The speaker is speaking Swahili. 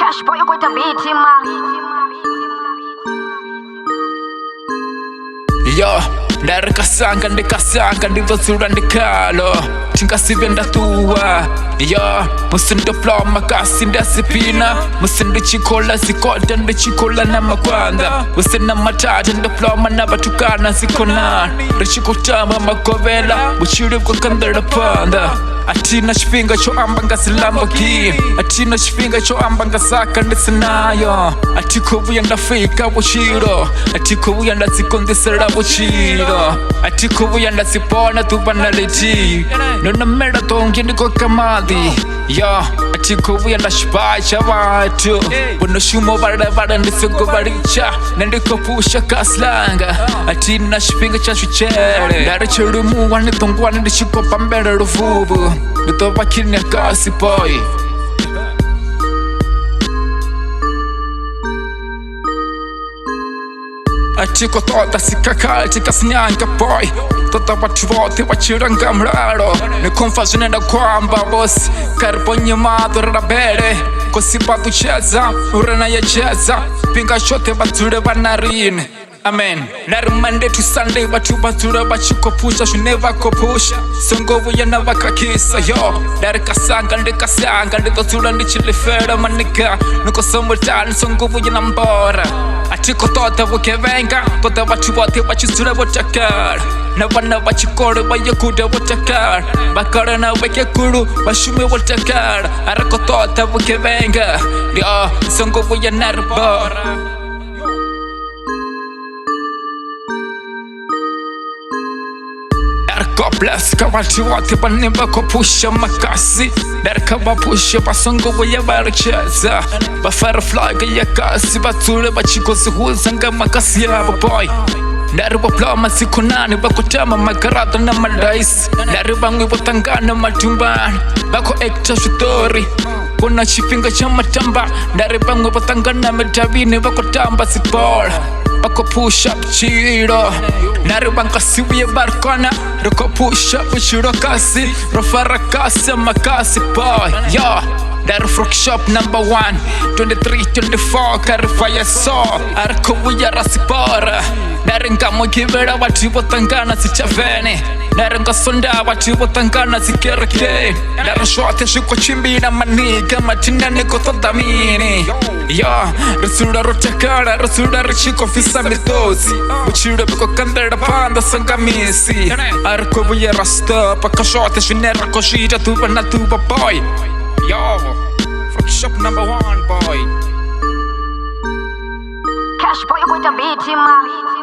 Cash boy, you going to beat him, man. Yo, ndakasanga ndivosura ndikalo tingasivenda tuwa. Yo, musindofloma kasi ndasipina, musindichikola zikoda ndichikola na magwanda, usina matata ndofloma na batukana zikona ndichikutama makovela buchiri bwakandela panda. Atina chipinga cho amba ngasilambaki, atina chipinga cho amba ngasaka ndisinayo, atikubuya ndafika buchiro, atikubuya ndazikondisera buchiro, atikubuya ndazipona tubanaliti nona mera tongi ndiko kamadi. Yo, atikubuya ndashipacha watu bunoshumo barabara ndisego baricha nandiko pusha kaslanga. Atina chipinga cha chuchere ndarichirumu wanitongwana ndishikopa mbere ruvubu nditoba kinya kasi boy. Atiko tota sikakati kasinyanka boy, tota watu wote wachiranga mraro nikomfazine na kwamba boss karibonye madhara bere kosiba tucheza urana ya cheza pinga shote bature banarini. Amen. Nari Monday to Sunday batura bachikopusha shuneva kopusha songovu yana vakakisa. Yo, nari kasanga nditotura ndichilifera manika niko somotani songovu yana mbora. Atiko tota vukevenga tota batu bote bachisura botakara na bana bachikore bayakuda botakara bakara na bakekuru bashume botakara arako tota vukevenga yo songovu yana mbora. Bless kabati wote banimba kopusha makasi darka bapusha basongo ya baracheza bafarafly ya kasi bature bachikozi huzanga makasi yabo boy. Dari baploma sikunani bakutama makarata na malais, dari bangwi botangana matumbani bako ekta story kuna chipinga cha matamba, dari bangwi botangana medabini bakutamba sipora bako push up chiro nari banka siwiye barkona roko push up chiro kasi rofara kasi makasi boy. Yo, dari frog shop number 1 23-24 karifaya so arko wiya rasipora dari ngamo kibera watu botangana sichavene dari ngasonda watu botangana sikereke dari shote shiko chimbi na maniga matinda niko todamini. Yo, rasura rotakara rasura rachiko fisa mitosi buchiro biko kandera panda sangamisi arko wiya rasta pakashote shinera koshita tuba na tuba boy. Yo, frog shop number 1 boy. Cash boy, you going to beat him, man.